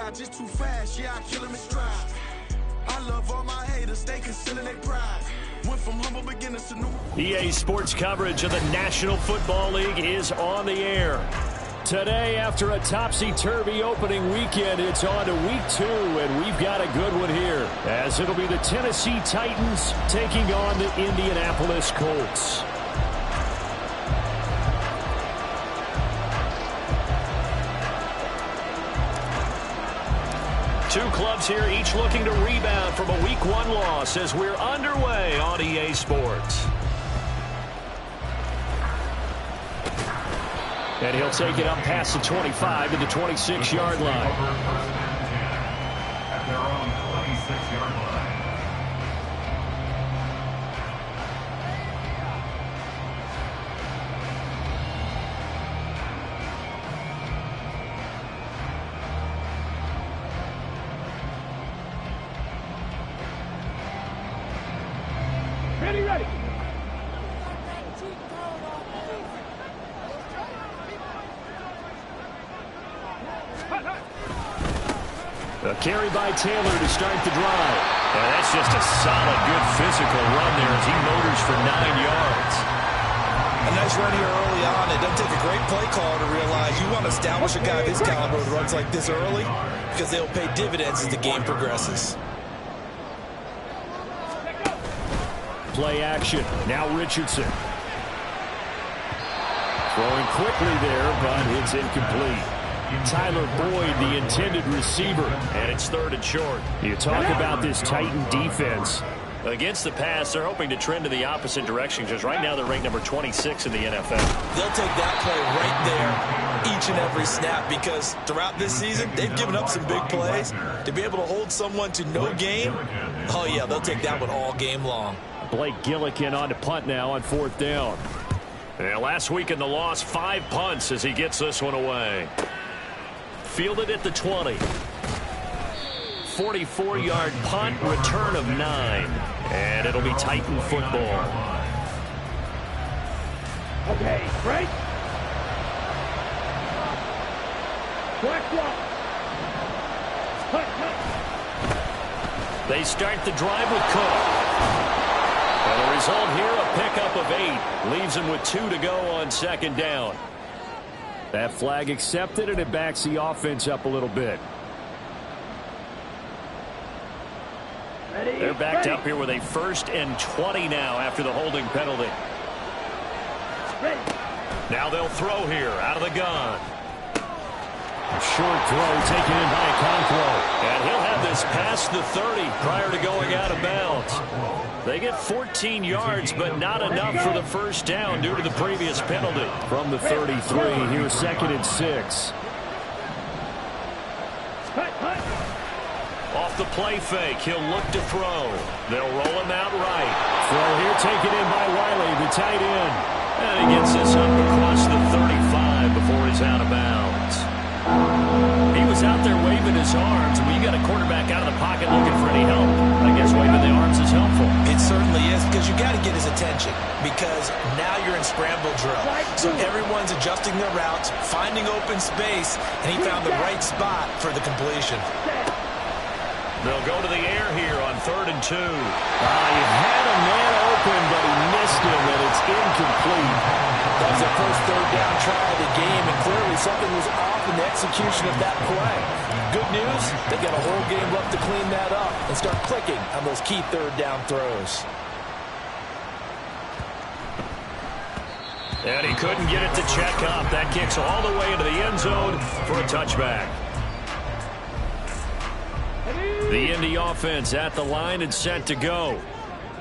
ride just too fast, yeah, I kill him in stride. I love all my haters, they concealing their pride. Went from humble beginners to new. EA Sports coverage of the National Football League is on the air. Today, after a topsy-turvy opening weekend, it's on to week 2, and we've got a good one here, as it'll be the Tennessee Titans taking on the Indianapolis Colts. Two clubs here, each looking to rebound from a Week 1 loss as we're underway on EA Sports. And he'll take it up past the 25 to the 26-yard line. At their own 26-yard line. Ready. A carry by Taylor to start the drive. And that's just a solid, good physical run there as he motors for 9 yards. A nice run here early on. It doesn't take a great play call to realize you want to establish a guy of his caliber with runs like this early because they'll pay dividends as the game progresses. Play action. Now Richardson. Throwing quickly there, but it's incomplete. Tyler Boyd, the intended receiver, and it's 3rd and short. You talk about this Titan defense. Against the pass, they're hoping to trend in the opposite direction because right now they're ranked number 26 in the NFL. They'll take that play right there each and every snap because throughout this season, they've given up some big plays. To be able to hold someone to no gain, oh yeah, they'll take that one all game long. Blake Gillikin on to punt now on 4th down. And last week in the loss, 5 punts as he gets this one away. Fielded at the 20. 44-yard punt, return of 9. And it'll be Titan football. Okay, break. They start the drive with Cook. And the result here, a pickup of 8. Leaves him with 2 to go on 2nd down. That flag accepted, and it backs the offense up a little bit. They're backed up here with a 1st and 20 now after the holding penalty. Now they'll throw here out of the gun. A short throw taken in by Okonkwo. And he'll have this past the 30 prior to going out of bounds. They get 14 yards, but not enough for the 1st down due to the previous penalty. From the 33, here's 2nd and 6. Off the play fake, he'll look to throw. They'll roll him out right. Throw here taken in by Wiley, the tight end. And he gets this up across the 35 before he's out of bounds. He was out there waving his arms. When you got a quarterback out of the pocket looking for any help, I guess waving the arms is helpful. It certainly is because you got to get his attention because now you're in scramble drill. So everyone's adjusting their routes, finding open space, and he found the right spot for the completion. They'll go to the air here on 3rd and 2. He had a man open, but he missed him, and it's incomplete. That was their first 3rd down try of the game, and clearly something was off in the execution of that play. Good news, they got a whole game left to clean that up and start clicking on those key 3rd down throws. And he couldn't get it to check up. That kicks all the way into the end zone for a touchback. The Indy offense at the line and set to go.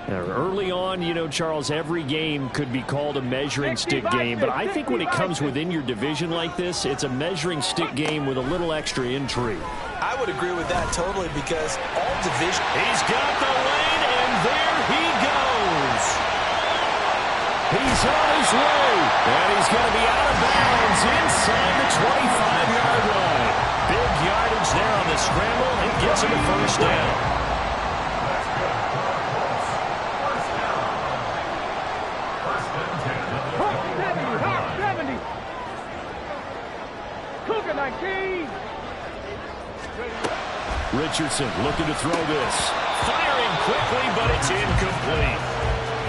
Now, early on, you know, Charles, every game could be called a measuring stick game, but I think when it comes within your division like this, it's a measuring stick game with a little extra intrigue. I would agree with that totally because all division... He's got the lane, and there he goes. He's on his way, and he's going to be out of bounds inside the 25-yard line. Big yardage there on the scramble, and gets him a 1st down. Cougar 19. Richardson looking to throw this. Firing quickly, but it's incomplete.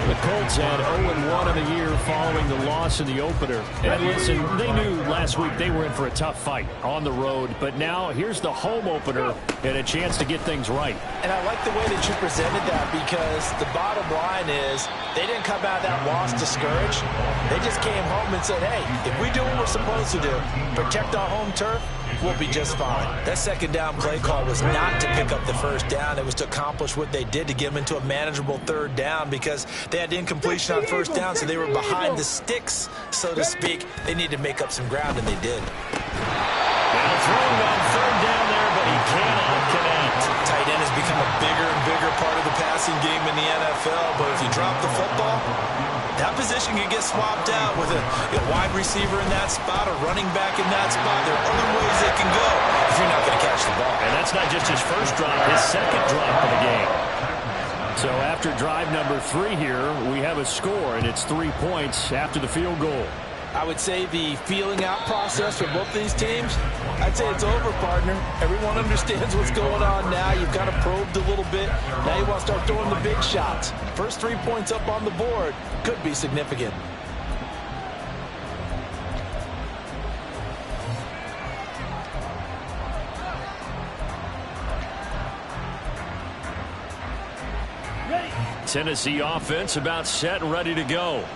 The Colts had 0-1 in the year following the loss in the opener. And listen, they knew last week they were in for a tough fight on the road. But now here's the home opener and a chance to get things right. And I like the way that you presented that, because the bottom line is they didn't come out of that loss discouraged. They just came home and said, hey, if we do what we're supposed to do, protect our home turf, we'll be just fine. That second down play call was not to pick up the first down. It was to accomplish what they did, to get them into a manageable third down, because they had incompletion on first down, so they were behind the sticks, so to speak. They needed to make up some ground, and they did. Now throwing on third down there, but he cannot connect. Tight end has become a bigger and bigger part of the passing game in the NFL, but if you drop the football, that position can get swapped out with a wide receiver in that spot, a running back in that spot. There are other ways they can go if you're not going to catch the ball. And that's not just his first drop, his second drop of the game. So after drive number 3 here, we have a score, and it's 3 points after the field goal. I would say the feeling out process for both these teams, I'd say it's over, partner. Everyone understands what's going on now. You've kind of probed a little bit. Now you want to start throwing the big shots. First 3 points up on the board could be significant. Tennessee offense about set and ready to go.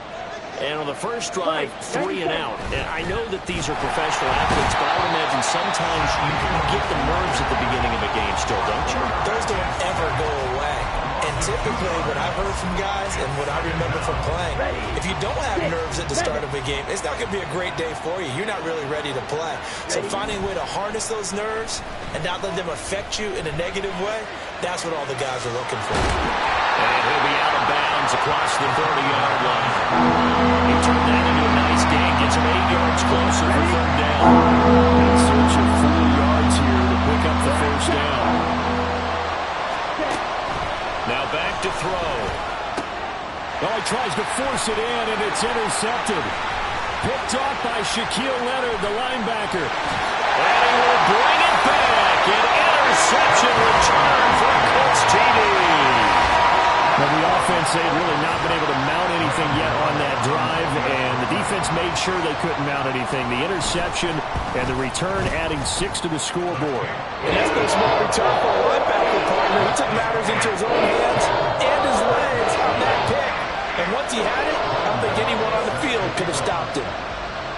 And on the first drive, 3 and out. And I know that these are professional athletes, but I would imagine sometimes you get the nerves at the beginning of a game still, don't you? Those don't ever go away. And typically, what I've heard from guys and what I remember from playing, if you don't have nerves at the start of a game, it's not going to be a great day for you. You're not really ready to play. So finding a way to harness those nerves and not let them affect you in a negative way, that's what all the guys are looking for. And he'll be out of bounds across the 30-yard line. He turned that into a nice gain, gets him 8 yards closer for third down. In search of 4 yards here to pick up the first down. Now back to throw. Oh, he tries to force it in, and it's intercepted. Picked off by Shaquille Leonard, the linebacker. And he will bring it back. An interception return for a Colts TD. Now, the offense, they had really not been able to mount anything yet on that drive, and the defense made sure they couldn't mount anything. The interception and the return adding 6 to the scoreboard. And that's been a smart return for a linebacker, partner. He took matters into his own hands and his legs on that pick. And once he had it, I don't think anyone on the field could have stopped him.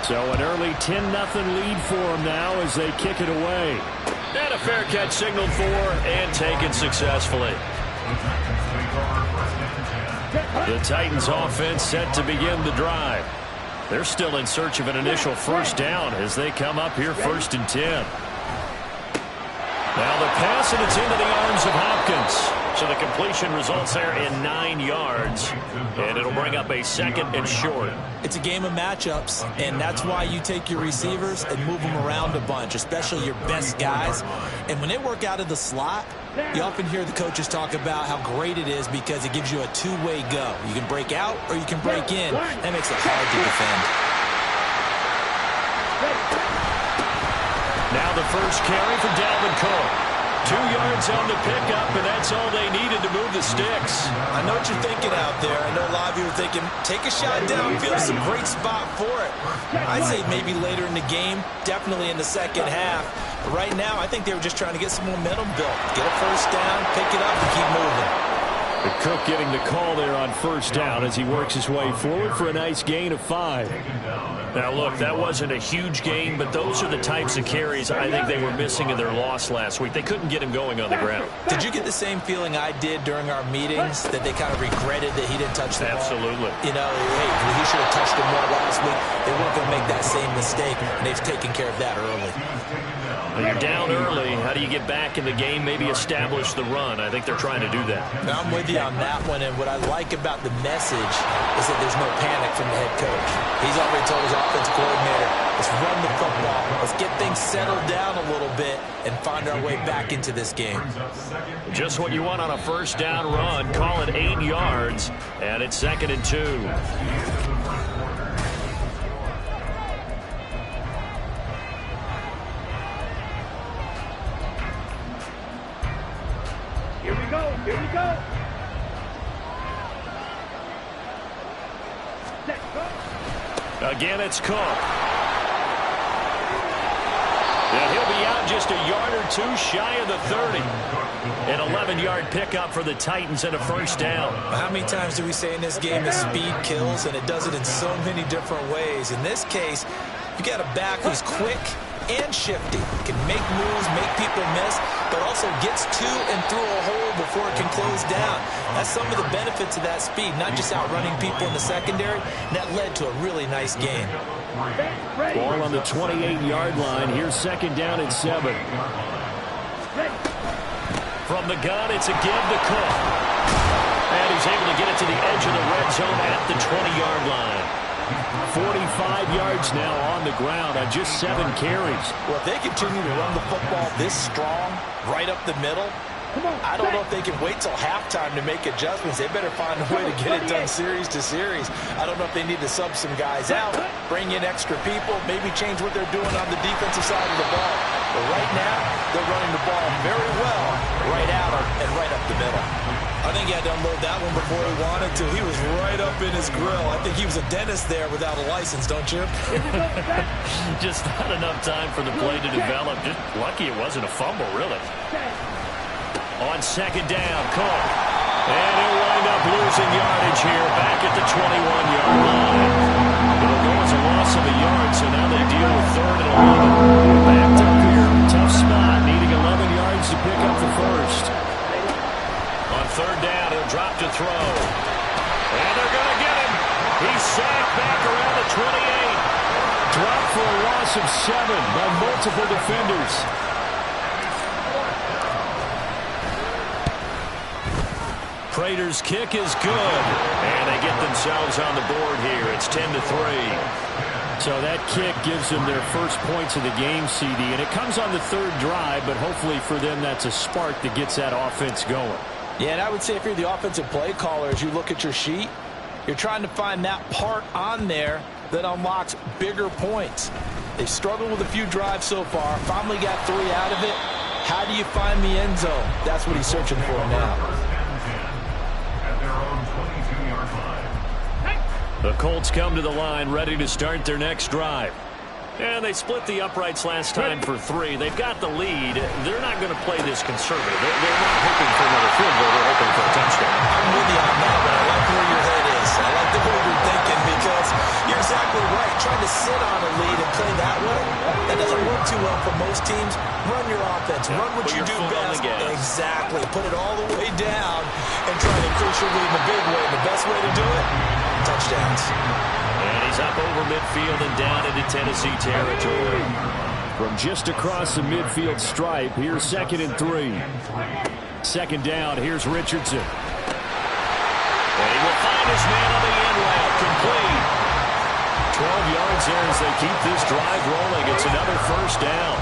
So an early 10-0 lead for them now as they kick it away. And a fair catch signaled for and taken successfully. The Titans offense set to begin the drive. They're still in search of an initial first down as they come up here 1st and 10. Now the pass, and it's into the arms of Hopkins. So the completion results there in 9 yards, and it'll bring up a 2nd and short. It's a game of matchups, and that's why you take your receivers and move them around a bunch, especially your best guys. And when they work out of the slot, you often hear the coaches talk about how great it is because it gives you a two-way go. You can break out or you can break in. That makes it hard to defend. Now the first carry for Dalvin Cook. 2 yards on the pickup, and that's all they needed to move the sticks. I know what you're thinking out there. I know a lot of you are thinking, take a shot downfield. It's a great spot for it. I'd say maybe later in the game, definitely in the second half. But right now, I think they were just trying to get some momentum built. Get a first down, pick it up, and keep moving. But Cook getting the call there on first down as he works his way forward for a nice gain of 5. Now, look, that wasn't a huge gain, but those are the types of carries I think they were missing in their loss last week. They couldn't get him going on the ground. Did you get the same feeling I did during our meetings, that they kind of regretted that he didn't touch the ball? Absolutely. You know, hey, he should have touched him more last week. They weren't going to make that same mistake, and they've taken care of that early. When you're down early, how do you get back in the game, maybe establish the run? I think they're trying to do that. Now, I'm with you on that one, and what I like about the message is that there's no panic from the head coach. He's already told his offensive coordinator, let's run the football, let's get things settled down a little bit and find our way back into this game. Just what you want on a first down run. Call it 8 yards, and it's 2nd and 2. go. Here we go. Set, go. Again, it's Cook. And he'll be out just a yard or two shy of the 30. An 11-yard pickup for the Titans and a first down. How many times do we say in this game that speed kills, and it does it in so many different ways? In this case, you got a back who's quick and shifty, can make moves, make people miss, but also gets to and through a hole before it can close down. That's some of the benefits of that speed, not just outrunning people in the secondary, and that led to a really nice game. Ball on the 28-yard line. Here's second down and 7. From the gun, it's a give to Cook. And he's able to get it to the edge of the red zone at the 20-yard line. 45 yards now on the ground on just 7 carries. Well, if they continue to run the football this strong, right up the middle, I don't know if they can wait till halftime to make adjustments. They better find a way to get it done series to series. I don't know if they need to sub some guys out, bring in extra people, maybe change what they're doing on the defensive side of the ball. But right now, they're running the ball very well right at them and right up the middle. I think he had to unload that one before he wanted to. He was right up in his grill. I think he was a dentist there without a license, don't you? Just not enough time for the play to develop. Just lucky it wasn't a fumble, really. On second down, Cook. And he'll wind up losing yardage here back at the 21-yard line. It'll go as a loss of a yard, so now they deal with 3rd and 11. Backed up here, tough spot, needing 11 yards to pick up the first. On 3rd down, he'll drop to throw. And they're going to get him. He's sacked back around the 28. Dropped for a loss of 7 by multiple defenders. Prater's kick is good. And they get themselves on the board here. It's 10-3. So that kick gives them their first points of the game, CD. And it comes on the 3rd drive, but hopefully for them that's a spark that gets that offense going. Yeah, and I would say if you're the offensive play caller, as you look at your sheet, you're trying to find that part on there that unlocks bigger points. They've struggled with a few drives so far, finally got 3 out of it. How do you find the end zone? That's what he's searching for now. The Colts come to the line ready to start their next drive. And they split the uprights last time for 3. They've got the lead. They're not going to play this conservative. They're not hoping for another field goal. They're hoping for a touchdown. I'm with you on that, but I like where your head is. I like the way you're thinking because you're exactly right. Trying to sit on a lead and play that way, that doesn't work too well for most teams. Run your offense. Run what you do best. Exactly. Put it all the way down and try to increase your lead in a big way. The best way to do it, touchdowns. And he's up over midfield and down into Tennessee territory. From just across the midfield stripe, here's 2nd and 3. 2nd down, here's Richardson. And he will find his man on the end route, complete. 12 yards there as they keep this drive rolling. It's another first down.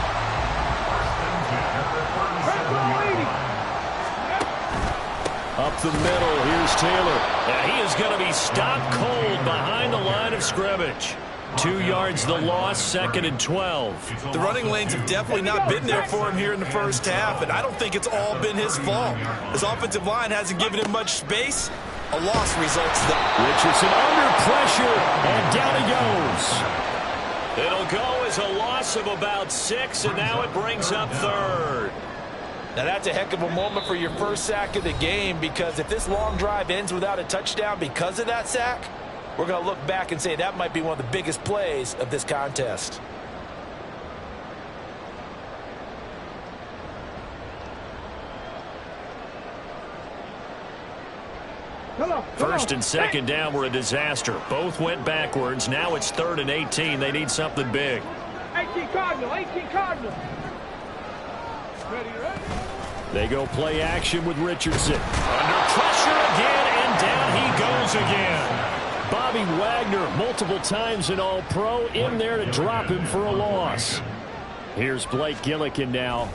Up the middle, here's Taylor. And he is going to be stopped cold behind the line of scrimmage. 2 yards the loss, 2nd and 12. The running lanes have definitely not been there for him here in the first half, and I don't think it's all been his fault. His offensive line hasn't given him much space. A loss results there. Richardson under pressure, and down he goes. It'll go as a loss of about 6, and now it brings up 3rd. Now that's a heck of a moment for your first sack of the game, because if this long drive ends without a touchdown because of that sack, we're going to look back and say that might be one of the biggest plays of this contest. First and 2nd down were a disaster. Both went backwards. Now it's 3rd and 18. They need something big. 18 Cardinal, 18 Cardinal. Ready. They go play action with Richardson. Under pressure again, and down he goes again. Bobby Wagner, multiple times an All-Pro, in there to drop him for a loss. Here's Blake Gillikin now.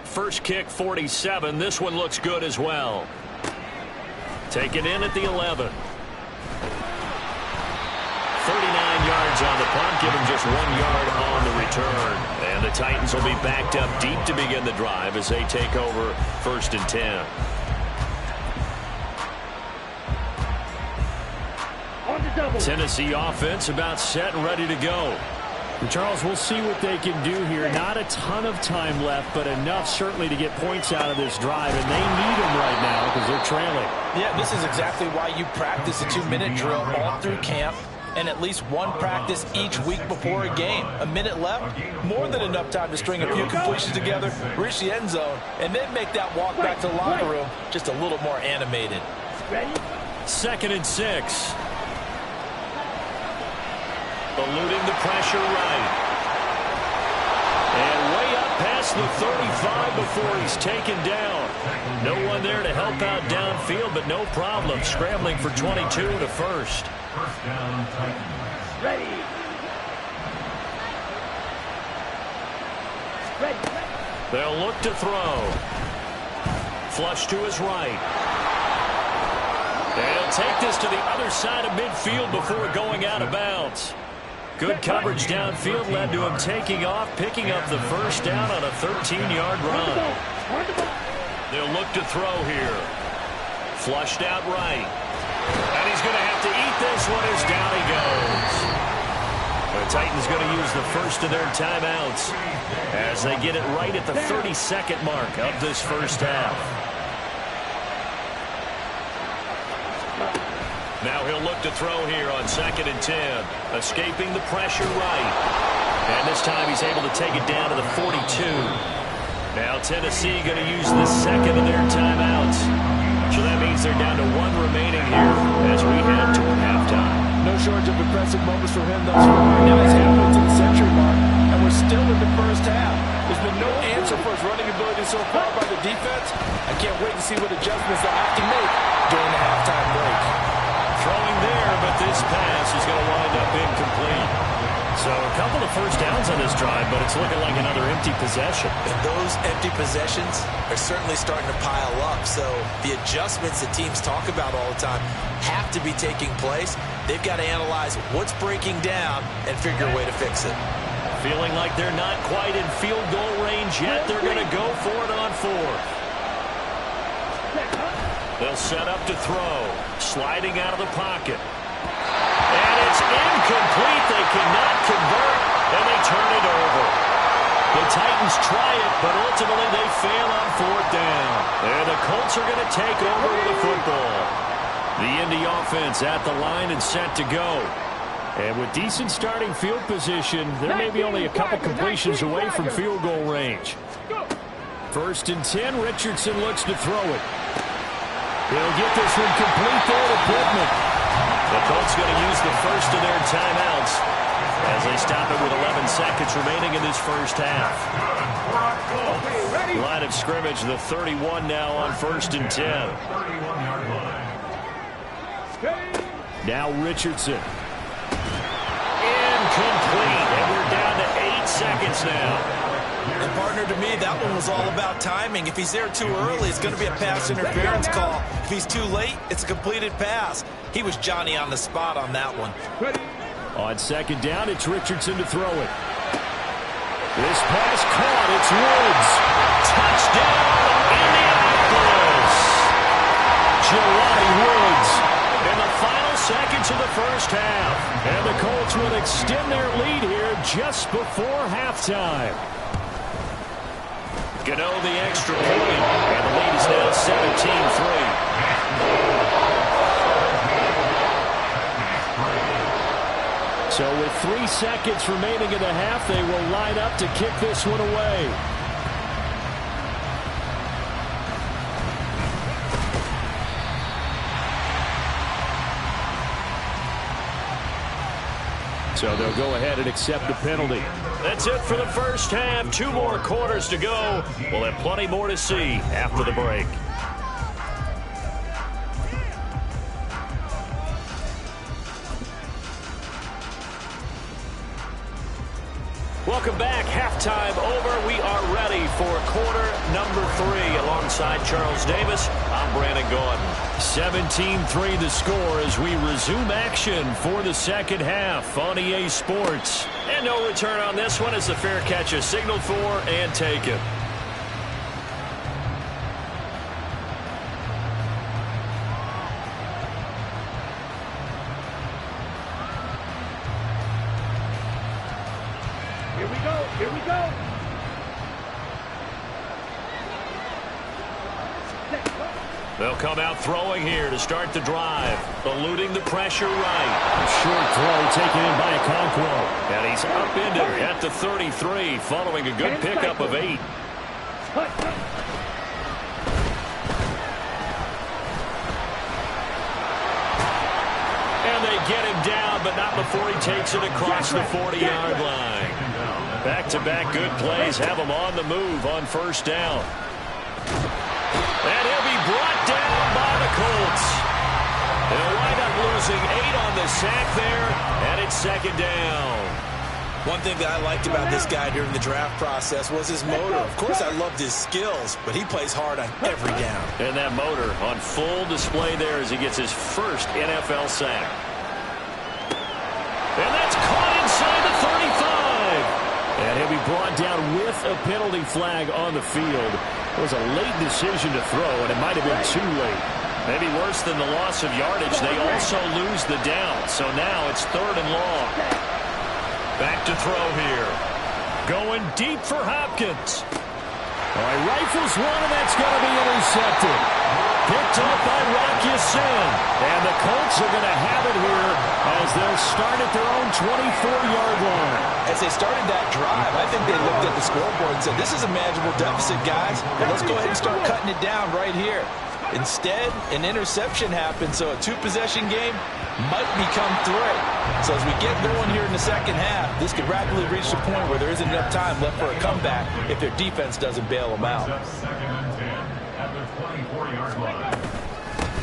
First kick, 47. This one looks good as well. Take it in at the 11. 39 yards on the punt, give him just 1 yard on the return. And the Titans will be backed up deep to begin the drive as they take over 1st and 10. Tennessee offense about set and ready to go. And Charles, we'll see what they can do here. Not a ton of time left, but enough certainly to get points out of this drive, and they need them right now because they're trailing. Yeah, this is exactly why you practice a 2-minute drill all through camp and at least one practice each week before a game. A minute left, more than enough time to string a few completions together, reach the end zone, and then make that walk back to the locker room just a little more animated. 2nd and 6. Eluding the pressure right. And way up past the 35 before he's taken down. No one there to help out downfield, but no problem. Scrambling for 22 to first. First down, Titans. Ready. They'll look to throw. Flush to his right. And he'll take this to the other side of midfield before going out of bounds. Good coverage downfield led to him taking off, picking up the first down on a 13-yard run. They'll look to throw here. Flushed out right. And he's going to have to eat this one as down he goes. The Titans going to use the first of their timeouts as they get it right at the 32nd mark of this first half. Now he'll look to throw here on 2nd and 10. Escaping the pressure right. And this time he's able to take it down to the 42. Now Tennessee going to use the second of their timeouts. So that means they're down to 1 remaining here as we head to halftime. No shortage of impressive moments for him thus far. Now he's halfway to the century mark, and we're still in the first half. There's been no answer for his running ability so far by the defense. I can't wait to see what adjustments they'll have to make during the halftime break. Throwing there, but this pass is going to wind up incomplete. So a couple of first downs on this drive, but it's looking like another empty possession. And those empty possessions are certainly starting to pile up. So the adjustments that teams talk about all the time have to be taking place. They've got to analyze what's breaking down and figure a way to fix it. Feeling like they're not quite in field goal range yet. They're going to go for it on 4th. They'll set up to throw. Sliding out of the pocket. And it's incomplete. They cannot convert, and they turn it over. The Titans try it, but ultimately they fail on 4th down. And the Colts are going to take over with the football. The Indy offense at the line and set to go. And with decent starting field position, they're maybe only a couple completions away from field goal range. 1st and 10, Richardson looks to throw it. He'll get this one complete there to Pittman. The Colts going to use the first of their timeouts as they stop it with 11 seconds remaining in this first half. Line of scrimmage, the 31 now on 1st and 10. 31-yard line. Now Richardson. Incomplete, and we're down to 8 seconds now. And partner, to me, that one was all about timing. If he's there too early, it's going to be a pass interference call. If he's too late, it's a completed pass. He was Johnny on the spot on that one. On 2nd down, it's Richardson to throw it. This pass caught. It's Woods. Touchdown, Indianapolis. Jelani Woods. In the final seconds of the first half. And the Colts will extend their lead here just before halftime. Gano the extra point, and the lead is now 17-3. So with 3 seconds remaining in the half, they will line up to kick this one away. So they'll go ahead and accept the penalty. That's it for the first half. 2 more quarters to go. We'll have plenty more to see after the break. Welcome back. Halftime over. We are ready for quarter number 3. Alongside Charles Davis, I'm Brandon Gaudin. 17-3 the score as we resume action for the second half on EA Sports. And no return on this one as the fair catch is signaled for and taken. Here we go. Here we go. They'll come out throwing here to start the drive, eluding the pressure right. A short throw taken in by Okonkwo. And he's up into at the 33, following a good pickup of 8. And they get him down, but not before he takes it across the 40-yard line. Back-to-back good plays have him on the move on first down. And he'll be brought down by the Colts. They'll wind up losing 8 on the sack there, and it's second down. One thing that I liked about this guy during the draft process was his motor. Of course, I loved his skills, but he plays hard on every down. And that motor on full display there as he gets his first NFL sack. And that's caught inside the 35. And he'll be brought down with a penalty flag on the field. It was a late decision to throw, and it might have been too late. Maybe worse than the loss of yardage. They also lose the down. So now it's 3rd and long. Back to throw here. Going deep for Hopkins. All right, rifles one, and that's going to be intercepted. Picked up by Rocky Sin. And the Colts are going to have it here as they'll start at their own 24-yard line. As they started that drive, I think they looked at the scoreboard and said, this is a manageable deficit, guys, but let's go ahead and start cutting it down right here. Instead, an interception happened, so a 2-possession game might become 3. So as we get going here in the second half, this could rapidly reach the point where there isn't enough time left for a comeback if their defense doesn't bail them out. Second and 10 at the 24-yard line.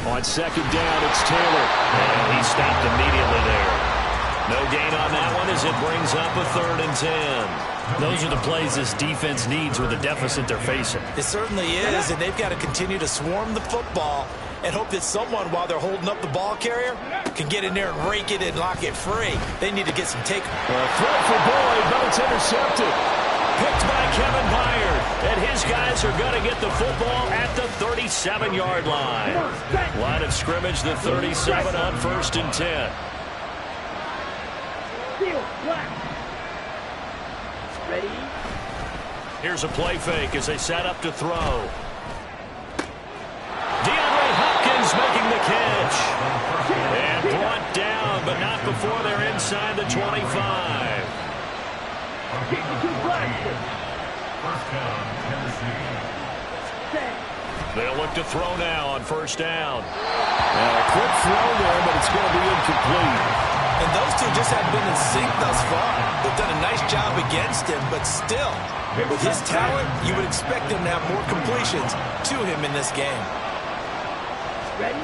On second down, it's Taylor. And he stopped immediately there. No gain on that one as it brings up a 3rd and 10. Those are the plays this defense needs with the deficit they're facing. It certainly is, and they've got to continue to swarm the football and hope that someone, while they're holding up the ball carrier, can get in there and rake it and lock it free. They need to get some take. Throw for Boyd, but it's intercepted. Picked by Kevin Byard, and his guys are going to get the football at the 37-yard line. Line of scrimmage, the 37 on 1st and 10. Ready? Here's a play fake as they set up to throw. DeAndre Hopkins making the catch. And brought down, but not before they're inside the 25. First down, Tennessee. They'll look to throw now on first down. A quick throw there, but it's going to be incomplete. And those two just haven't been in sync thus far. They've done a nice job against him, but still, with his talent, you would expect him to have more completions to him in this game. Ready?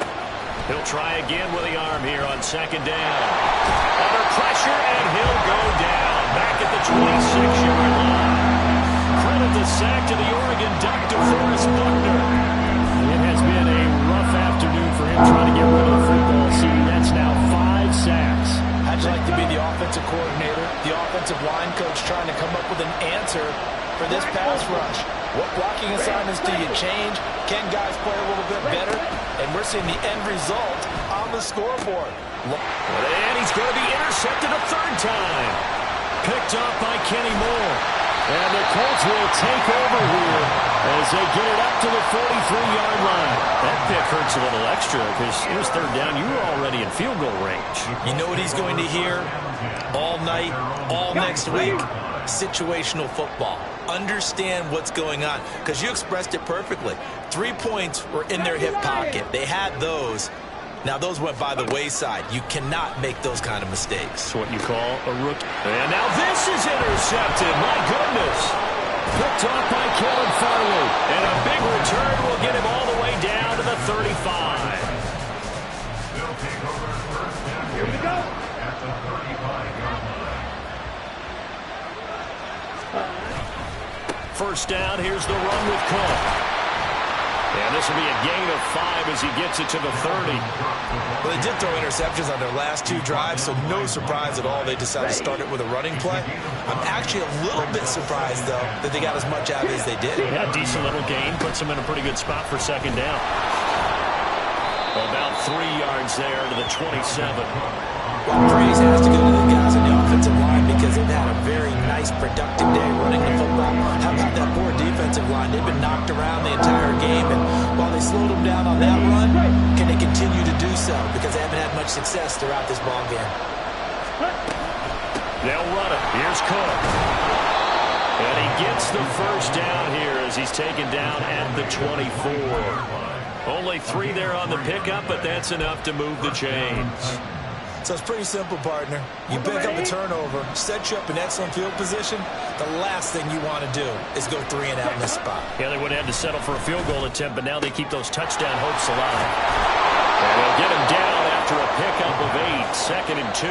He'll try again with the arm here on second down. Under pressure, and he'll go down. Back at the 26-yard line. Credit the sack to the Oregon Duck, DeForest Buckner. It has been a rough afternoon for him trying to get rid of the football. See, that's now 5 sacks. How'd you like to be the offensive coordinator, the offensive line coach trying to come up with an answer for this pass rush? What blocking assignments do you change? Can guys play a little bit better? And we're seeing the end result on the scoreboard. And he's going to be intercepted a 3rd time. Picked up by Kenny Moore. And the Colts will take over here as they get it up to the 43-yard line. That pick hurts a little extra because it was 3rd down. You were already in field goal range. You know what he's going to hear all night, all next week? Situational football. Understand what's going on, because you expressed it perfectly. 3 points were in their hip pocket. They had those. Now, those went by the wayside. You cannot make those kind of mistakes. It's what you call a rookie. And now this is intercepted. My goodness. Picked off by Kevin Farley. And a big return will get him all the way down to the 35. They'll take over first down. Here we go. At the 35-yard line. first down. Here's the run with Cook. And this will be a gain of 5 as he gets it to the 30. Well, they did throw interceptions on their last 2 drives, so no surprise at all they decided to start it with a running play. I'm actually a little bit surprised, though, that they got as much out as they did. Yeah, decent little gain. Puts them in a pretty good spot for second down. About 3 yards there to the 27. Well, praise has to go to the guys on the offensive line because they've had a very nice, productive day running the football. How about that poor defensive line? They've been knocked around the entire game, and while they slowed them down on that run, can they continue to do so? Because they haven't had much success throughout this ball game. They'll run it. Here's Cook. And he gets the first down here as he's taken down at the 24. Only 3 there on the pickup, but that's enough to move the chains. So it's pretty simple, partner. You pick up a turnover, set you up in excellent field position. The last thing you want to do is go 3 and out in this spot. Yeah, they would have had to settle for a field goal attempt, but now they keep those touchdown hopes alive. And they'll get him down after a pickup of 8, 2nd and 2.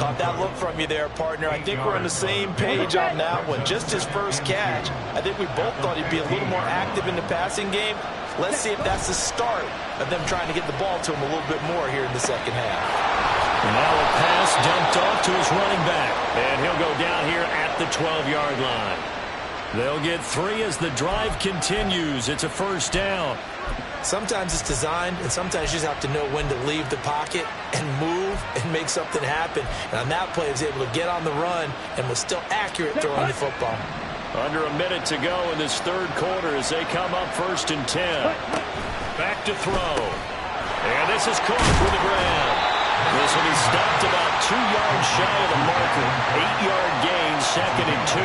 Caught that look from you there, partner. I think we're on the same page on that one. Just his first catch, I think we both thought he'd be a little more active in the passing game. Let's see if that's the start of them trying to get the ball to him a little bit more here in the second half. And now a pass dumped off to his running back. And he'll go down here at the 12-yard line. They'll get 3 as the drive continues. It's a first down. Sometimes it's designed, and sometimes you just have to know when to leave the pocket and move and make something happen. And on that play, he was able to get on the run and was still accurate throwing the football. Under a minute to go in this third quarter as they come up 1st and 10. Back to throw. And this is Cook for the grab. This will be stopped about 2 yards shy of the marker. 8-yard gain, 2nd and 2.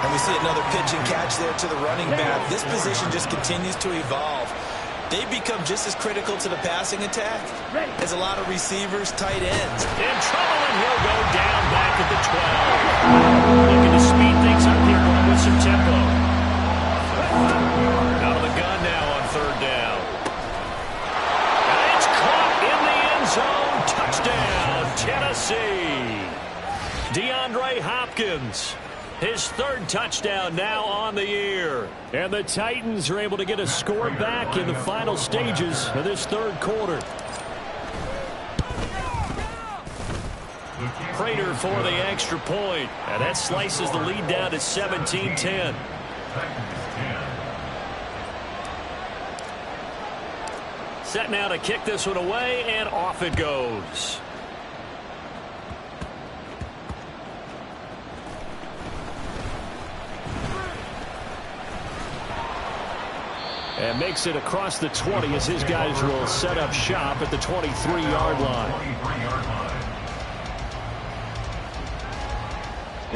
And we see another pitch and catch there to the running back. This position just continues to evolve. They become just as critical to the passing attack as a lot of receivers, tight ends. In trouble, and he'll go down back at the 12. Looking to speed things up here, going with some tempo. Out of the gun now on 3rd down. And it's caught in the end zone. Touchdown, Tennessee. DeAndre Hopkins. His 3rd touchdown now on the year. And the Titans are able to get a score back in the final stages of this 3rd quarter. Prater for the extra point. And that slices the lead down to 17-10. Set now to kick this one away, and off it goes. And makes it across the 20 as his guys will set up shop at the 23-yard line.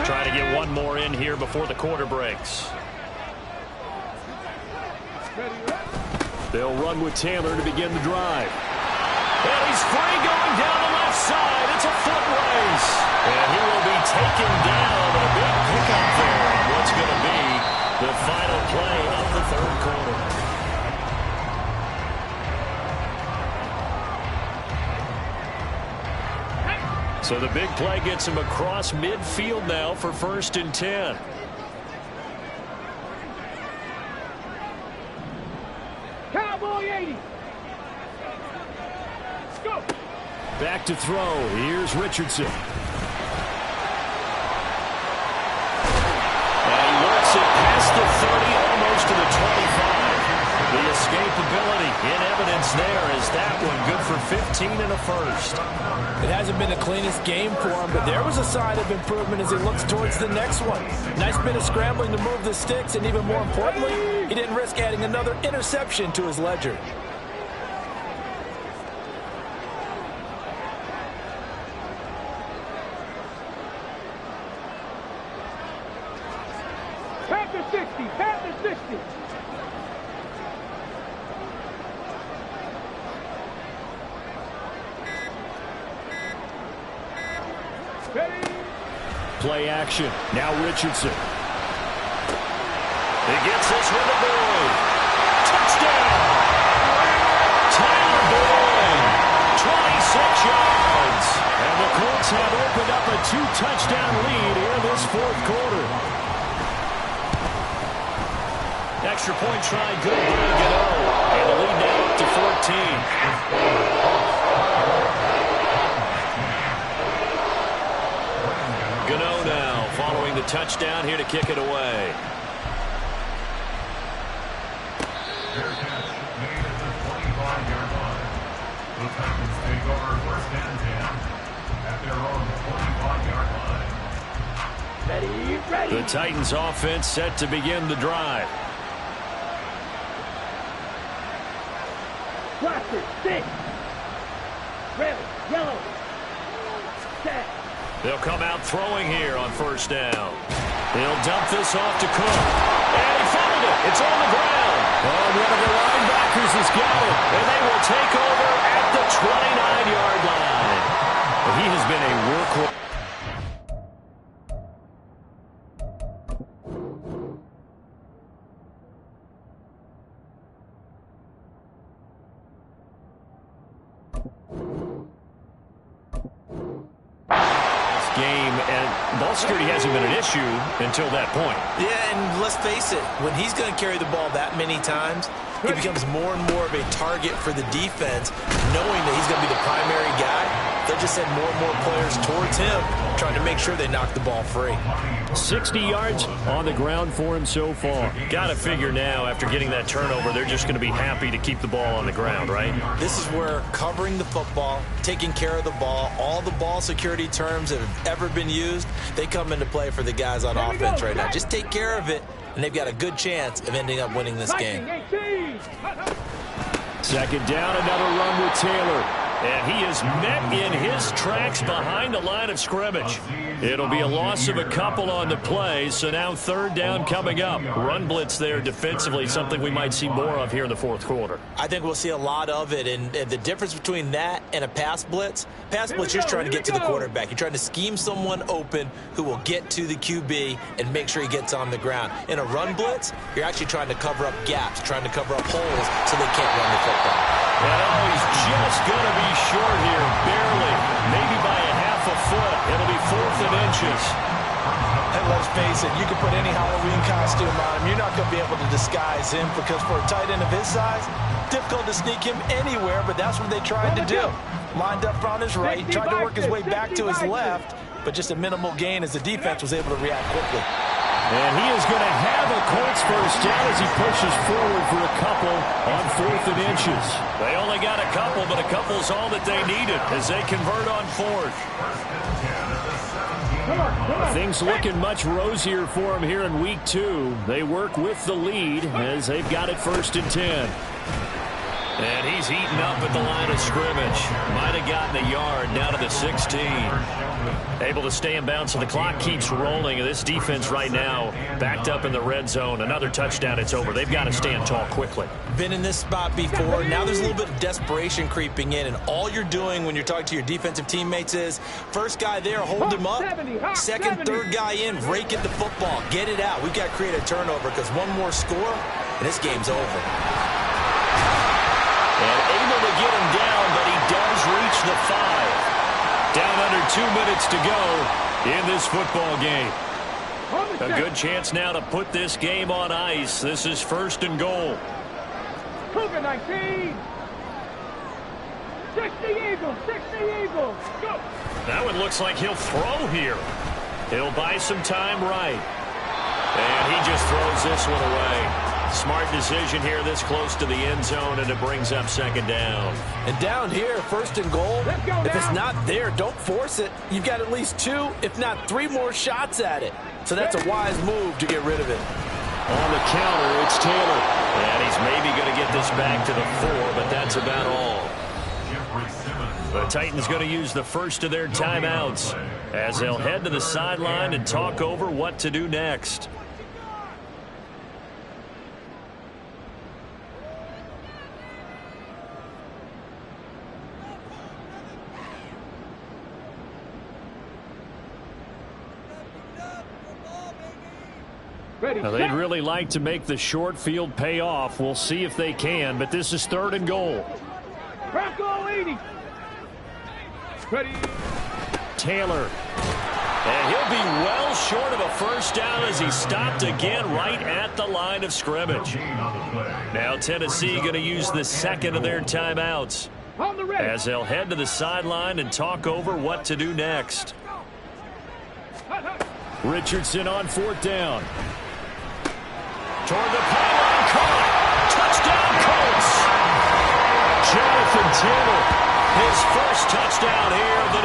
Trying to get one more in here before the quarter breaks. They'll run with Taylor to begin the drive. And he's free going down the left side. It's a foot race. And he will be taken down. A big pickup there on what's going to be the final play of the 3rd quarter. So the big play gets him across midfield now for 1st and 10. Cowboy 80. Let's go. Back to throw. Here's Richardson. And he works it past the 30, almost to the 25. The escapability in evidence there is that one good for 15 and a first. It hasn't been the cleanest game for him, but there was a sign of improvement as he looks towards the next one. Nice bit of scrambling to move the sticks, and even more importantly, he didn't risk adding another interception to his ledger. Panther 60. Panther 60. Play action. Now Richardson. He gets this one to Boyd. Touchdown! Tyler Boyd, 26 yards. And the Colts have opened up a 2-touchdown lead here in this 4th quarter. extra point try good by Gano. And the lead now up to 14. Gano now following the touchdown here to kick it away. Fair catch made at the 25-yard line. The Titans take over first and 10 at their own 25-yard line. Ready. The Titans offense set to begin the drive. Blaster, 6. Red, yellow. Set. They'll come out throwing here on first down. They'll dump this off to Cook. And he fumbled it. It's on the ground. Oh, one of the linebackers has got it. And they will take over at the 29-yard line. He has been a workhorse. Game, and ball security hasn't been an issue until that point. Yeah, and let's face it, when he's going to carry the ball that many times, he becomes more and more of a target for the defense, knowing that he's going to be the primary guy. They'll just send more and more players towards him, trying to make sure they knock the ball free. 60 yards on the ground for him so far. Got to figure now, after getting that turnover, they're just going to be happy to keep the ball on the ground, right? This is where covering the football, taking care of the ball, all the ball security terms that have ever been used, they come into play for the guys on offense right now. Just take care of it, and they've got a good chance of ending up winning this game. Second down, another run with Taylor. And he is met in his tracks behind the line of scrimmage. It'll be a loss of a couple on the play, so now third down coming up. Run blitz there defensively, something we might see more of here in the fourth quarter. I think we'll see a lot of it, and the difference between that and a pass blitz, you're just trying to get to the quarterback. You're trying to scheme someone open who will get to the QB and make sure he gets on the ground. In a run blitz, you're actually trying to cover up gaps, trying to cover up holes so they can't run the football. And he's just going to be short here, barely, maybe by a half a foot. It'll be 4th and inches. And let's face it, you can put any Halloween costume on him. You're not going to be able to disguise him because for a tight end of his size, difficult to sneak him anywhere, but that's what they tried to do. Lined up on his right, tried to work his way back to his left, but just a minimal gain as the defense was able to react quickly. And he is going to have a Colts first down as he pushes forward for a couple on 4th and inches. They only got a couple, but a couple's all that they needed as they convert on 4th. Things looking much rosier for him here in week 2. They work with the lead as they've got it 1st and 10. And he's eaten up at the line of scrimmage. Might have gotten a yard down to the 16. Able to stay in bounds, so the clock keeps rolling. And this defense right now backed up in the red zone. Another touchdown, it's over. They've got to stand tall quickly. Been in this spot before. Now there's a little bit of desperation creeping in, and all you're doing when you're talking to your defensive teammates is first guy there, hold him up. Second, third guy in, rake at the football. Get it out. We've got to create a turnover because one more score, and this game's over. And able to get him down, but he does reach the 5. Down under 2 minutes to go in this football game. A good chance now to put this game on ice. This is 1st and goal. Cougar 19. 60 Eagles, 60 Eagles. Go. That one looks like he'll throw here. He'll buy some time right. And he just throws this one away. Smart decision here this close to the end zone, and it brings up 2nd down. And down here, 1st and goal, if it's not there, don't force it. You've got at least 2, if not 3 more shots at it. So that's a wise move to get rid of it. On the counter, it's Taylor. And he's maybe going to get this back to the 4, but that's about all. The Titans going to use the first of their timeouts as they'll head to the sideline and talk over what to do next. Now, they'd really like to make the short field pay off. We'll see if they can, but this is 3rd and goal. Bronco 80. Ready. Taylor. And he'll be well short of a first down as he stopped again right at the line of scrimmage. Now Tennessee going to use the second of their timeouts as they'll head to the sideline and talk over what to do next. Richardson on fourth down. Toward the pylon, caught. Touchdown, Colts. Jonathan Taylor, his first touchdown here. The